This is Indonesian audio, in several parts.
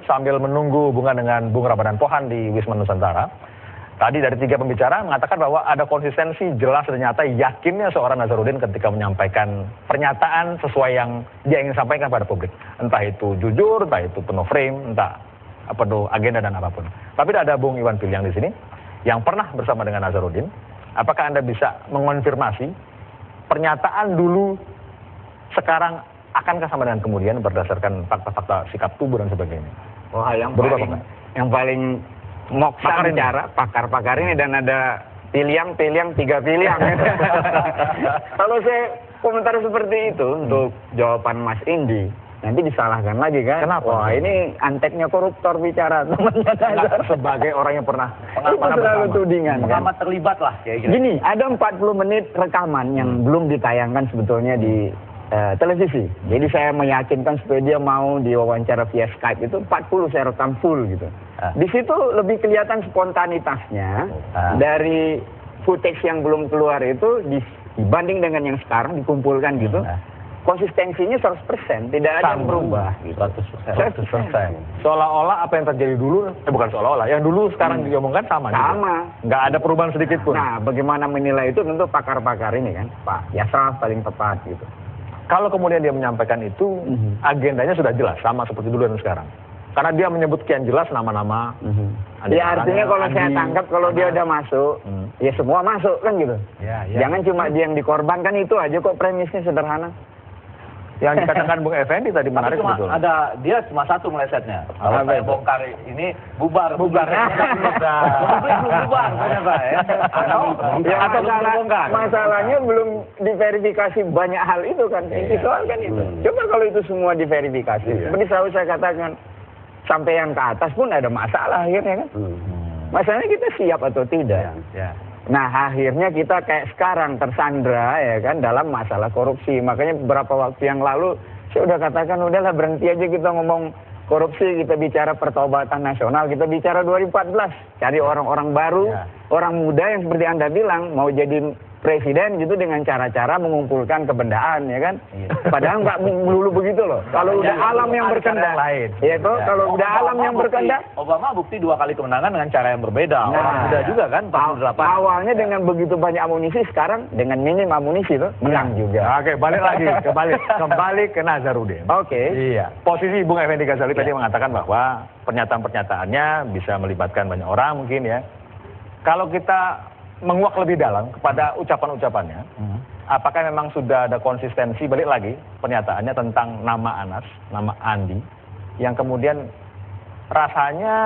sambil menunggu hubungan dengan Bung Ramadhan Pohan di Wisma Nusantara. Tadi dari 3 pembicara mengatakan bahwa ada konsistensi jelas ternyata yakinnya seorang Nazarudin ketika menyampaikan pernyataan sesuai yang dia ingin sampaikan pada publik. Entah itu jujur, entah itu penuh frame, entah penuh agenda dan apapun. Tapi ada Bung Iwan Piliang di sini yang pernah bersama dengan Nazarudin. Apakah Anda bisa mengonfirmasi pernyataan dulu sekarang akankah sama dengan kemudian berdasarkan fakta-fakta sikap tubuh dan sebagainya? Wah, yang paling moksa bicara pakar-pakar ini, dan ada piliang 3 piliang. Kalau saya komentar seperti itu untuk jawaban Mas Indi, nanti disalahkan lagi kan? Kenapa? Wah, ini anteknya koruptor bicara temannya Nazar. Sebagai orang yang pernah itu selalu tudingan kan? terlibat lah kayak gitu. Gini, ada 40 menit rekaman yang belum ditayangkan sebetulnya di televisi. Jadi saya meyakinkan supaya dia mau diwawancara via Skype itu 40 saya rekam full gitu. Di situ lebih kelihatan spontanitasnya dari footage yang belum keluar itu dibanding dengan yang sekarang dikumpulkan gitu. Konsistensinya 100%, tidak ada yang berubah. Gitu. 100%. Seolah-olah apa yang terjadi dulu, bukan seolah-olah, yang dulu sekarang diomongkan sama. Sama. Gitu. Nggak ada perubahan sedikit pun. Nah, bagaimana menilai itu tentu pakar-pakar ini kan, Pak Yasraf paling tepat gitu. Kalau kemudian dia menyampaikan itu, agendanya sudah jelas, sama seperti dulu dan sekarang. Karena dia menyebut kian jelas nama-nama. Ya artinya kalau saya tangkap, kalau dia udah masuk, ya semua masuk kan gitu. Jangan cuma dia yang dikorbankan, itu aja kok premisnya sederhana. Yang dikatakan Bung Effendi tadi menarik betul. Dia cuma satu melesetnya. Kalau saya bongkar ini bubar. Publik belum bubar ternyata ya. Atau masalahnya belum diverifikasi banyak hal itu kan. Itu soal kan itu. Coba kalau itu semua diverifikasi. Seperti selalu saya katakan, sampai yang ke atas pun ada masalah akhirnya kan. Masalahnya kita siap atau tidak. Nah, akhirnya kita kayak sekarang tersandra ya kan dalam masalah korupsi. Makanya beberapa waktu yang lalu saya udah katakan, udahlah berhenti aja kita ngomong korupsi, kita bicara pertobatan nasional, kita bicara 2014. Cari orang-orang baru, orang muda yang seperti Anda bilang mau jadi presiden gitu dengan cara-cara mengumpulkan kebendaan ya kan. Padahal nggak melulu begitu loh. Kalau udah alam yang berkehendak, ya toh, kalau udah alam yang berkehendak. Obama bukti 2 kali kemenangan dengan cara yang berbeda. Orang muda juga kan, 48. Awalnya dengan begitu banyak amunisi, sekarang dengan minim amunisi tuh menang juga. Oke, balik lagi, kembali ke Nazarudin. Oke. Iya. Posisi Bung Effendi Ghazali tadi mengatakan bahwa pernyataan-pernyataannya bisa melibatkan banyak orang mungkin ya. Kalau kita menguak lebih dalam kepada ucapan-ucapannya, apakah memang sudah ada konsistensi, balik lagi pernyataannya tentang nama Anas, nama Andi, yang kemudian rasanya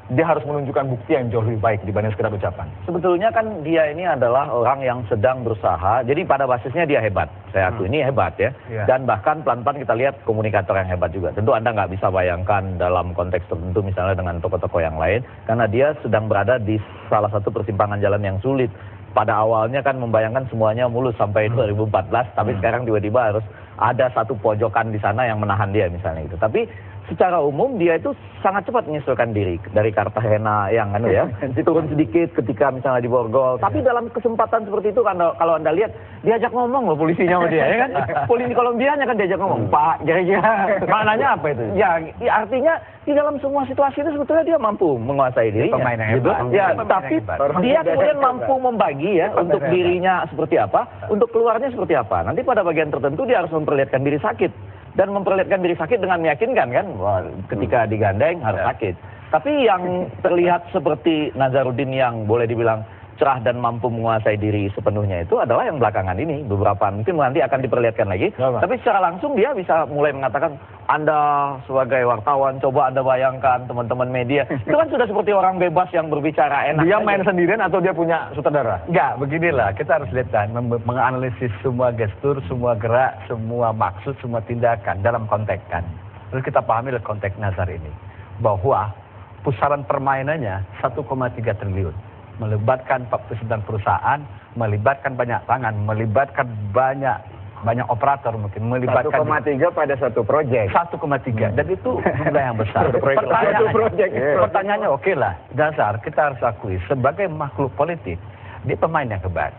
dia harus menunjukkan bukti yang jauh lebih baik dibanding sekedar ucapan. Sebetulnya kan dia ini adalah orang yang sedang berusaha, jadi pada basisnya dia hebat. Saya akui ini hebat ya. Dan bahkan pelan-pelan kita lihat komunikator yang hebat juga. Tentu Anda nggak bisa bayangkan dalam konteks tertentu misalnya dengan tokoh-tokoh yang lain, karena dia sedang berada di salah satu persimpangan jalan yang sulit. Pada awalnya kan membayangkan semuanya mulus sampai 2014, tapi sekarang tiba-tiba harus ada satu pojokan di sana yang menahan dia misalnya itu. Tapi secara umum dia itu sangat cepat menyesuaikan diri dari Cartagena yang turun sedikit ketika misalnya di Borgol. Tapi dalam kesempatan seperti itu kan kalau Anda lihat diajak ngomong loh polisinya sama dia ya kan. Polisi Kolombianya kan diajak ngomong, Pak, kira-kira maknanya apa itu? Ya artinya di dalam semua situasi itu sebetulnya dia mampu menguasai dirinya. Gitu. Ya, tapi dia kemudian mampu membagi ya untuk dirinya seperti apa, untuk keluarnya seperti apa. Nanti pada bagian tertentu dia harus memperlihatkan diri sakit. Dan memperlihatkan diri sakit dengan meyakinkan kan, wah, ketika digandeng harus sakit. Tapi yang terlihat seperti Nazarudin yang boleh dibilang cerah dan mampu menguasai diri sepenuhnya itu adalah yang belakangan ini. Beberapa mungkin nanti akan diperlihatkan lagi. Tapi secara langsung dia bisa mulai mengatakan, Anda sebagai wartawan, coba Anda bayangkan teman-teman media. Itu kan sudah seperti orang bebas yang berbicara enak. Dia main sendirian atau dia punya sutradara? Enggak, beginilah. Kita harus lihat kan, menganalisis semua gestur, semua gerak, semua maksud, semua tindakan dalam konteks kan. Terus kita pahami konteks Nazar ini. Bahwa pusaran permainannya 1,3 triliun. Melibatkan 49 perusahaan, melibatkan banyak tangan, melibatkan banyak operator mungkin, melibatkan 1,3 pada satu proyek. 1,3 dan itu jumlah yang besar. Pertanyaannya oke lah, dasar kita harus akui sebagai makhluk politik dia pemain yang hebat.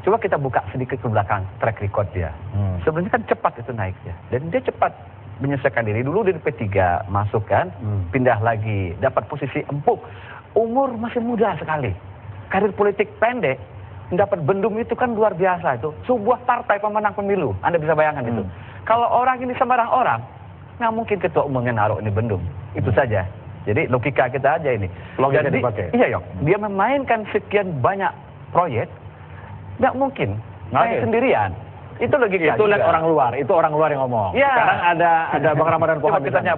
Coba kita buka sedikit ke belakang track record dia. Sebenarnya kan cepat itu naiknya dan dia cepat menyesuaikan diri dulu di P3 masuk kan, pindah lagi, dapat posisi empuk. Umur masih muda sekali. Karir politik pendek, mendapat bendum itu kan luar biasa itu. Sebuah partai pemenang pemilu, Anda bisa bayangkan itu. Kalau orang ini sembarang orang, nggak mungkin ketua umumnya naruh ini bendum. Itu saja. Jadi logika kita aja ini. Logika Jadi, dipakai. iya yok. Dia memainkan sekian banyak proyek, nggak mungkin. Main sendirian. Itu logika. Itu lihat juga. orang luar, itu orang luar yang ngomong. Ya. Sekarang ada Bang Ramadan Pohan Coba di kita sana. tanya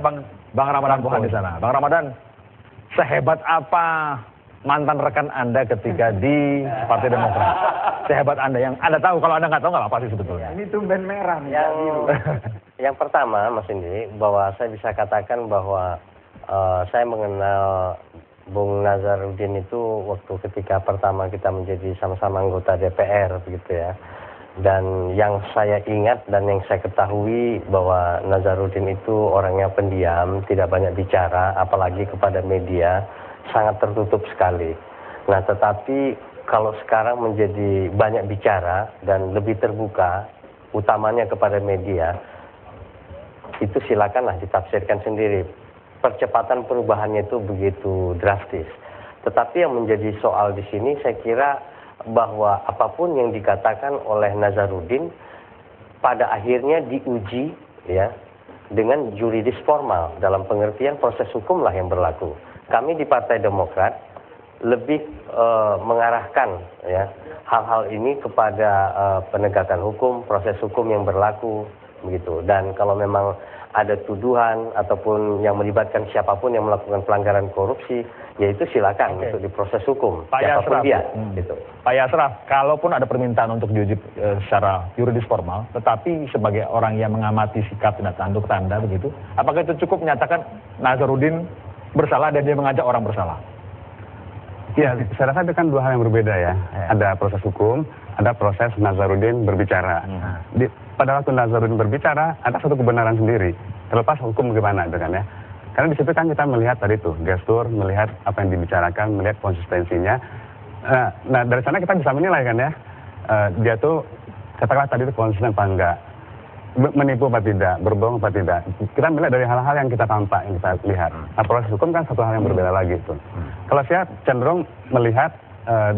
Bang Ramadan Pohan di sana. Bang Ramadan, sehebat apa mantan rekan Anda ketika di Partai Demokrat? Sehebat Anda yang Anda tahu, kalau Anda nggak tahu nggak apa sih sebetulnya. Ini tumben merah nih. Yang pertama, Mas Indi, bahwa saya bisa katakan bahwa saya mengenal Bung Nazarudin itu waktu ketika pertama kita menjadi sama-sama anggota DPR, begitu ya. Dan yang saya ingat dan yang saya ketahui bahwa Nazarudin itu orangnya pendiam, tidak banyak bicara, apalagi kepada media, sangat tertutup sekali. Nah, tetapi kalau sekarang menjadi banyak bicara dan lebih terbuka, utamanya kepada media, itu silakanlah ditafsirkan sendiri. Percepatan perubahannya itu begitu drastis. Tetapi yang menjadi soal di sini saya kira bahwa apapun yang dikatakan oleh Nazarudin pada akhirnya diuji ya dengan juridis formal, dalam pengertian proses hukumlah yang berlaku. Kami di Partai Demokrat lebih mengarahkan ya hal-hal ini kepada penegakan hukum, proses hukum yang berlaku begitu. Dan kalau memang ada tuduhan ataupun yang melibatkan siapapun yang melakukan pelanggaran korupsi, yaitu silakan untuk diproses hukum, Pak siapapun Yasraf, dia. Gitu. Pak Yasraf, kalaupun ada permintaan untuk diuji secara yuridis formal, tetapi sebagai orang yang mengamati sikap tindak tanduk tanda begitu, apakah itu cukup menyatakan Nazarudin bersalah dan dia mengajak orang bersalah? Ya, saya rasa itu kan dua hal yang berbeda ya. Ada proses hukum, ada proses Nazarudin berbicara. Pada waktu Nazarudin berbicara, ada satu kebenaran sendiri. Terlepas hukum bagaimana itu kan ya. Karena di situ kan kita melihat tadi tuh gestur, melihat apa yang dibicarakan, melihat konsistensinya. Nah dari sana kita bisa menilai kan ya. Dia tuh katakanlah tadi itu konsisten apa enggak, menipu apa tidak, berbohong apa tidak. Kita melihat dari hal-hal yang kita tampak, yang kita lihat. Nah proses hukum kan satu hal yang berbeda lagi itu. Kalau saya cenderung melihat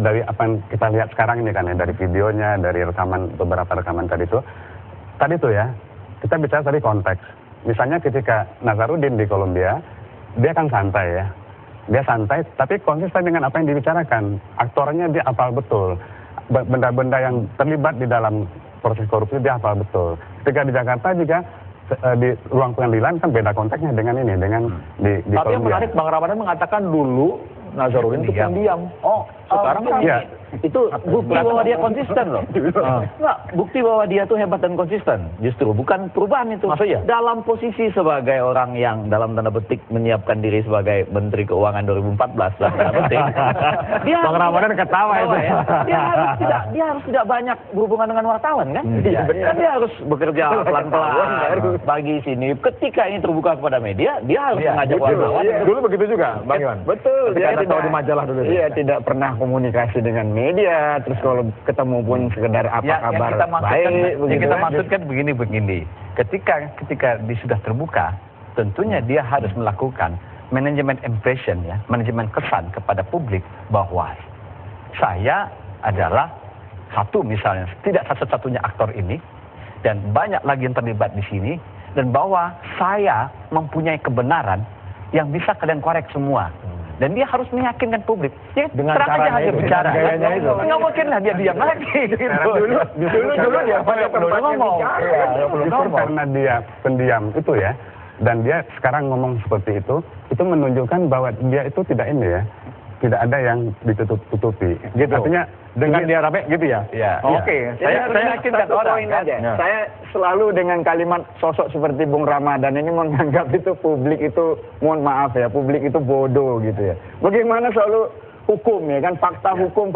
dari apa yang kita lihat sekarang ini kan ya, dari videonya, dari rekaman, beberapa rekaman tadi tuh ya, kita bicara tadi konteks. Misalnya ketika Nazarudin di Kolombia, dia kan santai ya. Dia santai, tapi konsisten dengan apa yang dibicarakan. Aktornya dia hafal betul. Benda-benda yang terlibat di dalam proses korupsi dia hafal betul. Ketika di Jakarta juga, di ruang pengadilan kan beda konteksnya dengan ini, dengan di Tapi yang Kolombia. menarik, Bang Ramadan mengatakan dulu Nazarudin itu pendiam. Oh, sekarang kan ya. Itu bukti bahwa dia konsisten loh. Enggak, bukti bahwa dia tuh hebat dan konsisten. Justru bukan perubahan itu. Maksudnya? Dalam posisi sebagai orang yang dalam tanda petik menyiapkan diri sebagai Menteri Keuangan 2014 dalam tanda petik. Dia Bang Ramadan ketawa itu. ya. Dia harus tidak banyak berhubungan dengan wartawan kan? Kan dia harus bekerja pelan-pelan bagi sini. Ketika ini terbuka kepada media, dia harus mengajak wartawan. Dulu begitu juga, Bang Iwan. Betul. Ketika Anda tahu di majalah dulu. Iya, tidak pernah komunikasi dengan media. Terus kalau ketemu pun sekedar apa kabar baik. Yang kita kan. maksudkan begini. Ketika dia sudah terbuka, tentunya dia harus melakukan manajemen impression ya, manajemen kesan kepada publik bahwa saya adalah satu misalnya, tidak satu-satunya aktor ini dan banyak lagi yang terlibat di sini, dan bahwa saya mempunyai kebenaran yang bisa kalian korek semua. Dan dia harus meyakinkan publik. Ya, Dengan terang aja caranya dia itu, bicara. dengan gayanya itu. Nggak mungkin lah dia diam lagi. Gitu. Dulu dia pada tempatnya ngomong. bicara. Iya, belum Justru ngomong. karena dia pendiam itu ya, dan dia sekarang ngomong seperti itu menunjukkan bahwa dia itu tidak ini ya, tidak ada yang ditutup-tutupi. Gitu. Artinya Dengan dia rame gitu ya? Iya. Oke, saya yakinkan satu orang poin kan. aja. Ya. Saya selalu dengan kalimat sosok seperti Bung Ramadan ini menganggap itu publik itu, mohon maaf ya, publik itu bodoh gitu ya. Bagaimana selalu hukum ya kan, fakta hukum.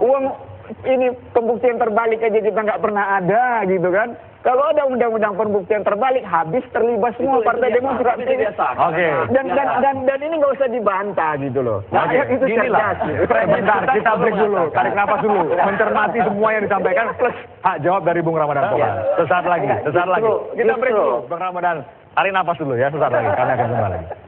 Uang ini pembuktian terbalik aja kita nggak pernah ada gitu kan. Kalau ada undang-undang pembuktian terbalik, habis terlibat semua Partai Demokrat. Oke. Dan ini nggak usah dibantah gitu loh. Rakyat itu cerdas. Bentar, kita break dulu, tarik napas dulu, mencermati semua yang disampaikan plus hak jawab dari Bung Ramadan Pohan. Sesaat lagi. Kita break dulu. Bung Ramadan, Tarik napas dulu ya, sesaat lagi. Kami akan kembali.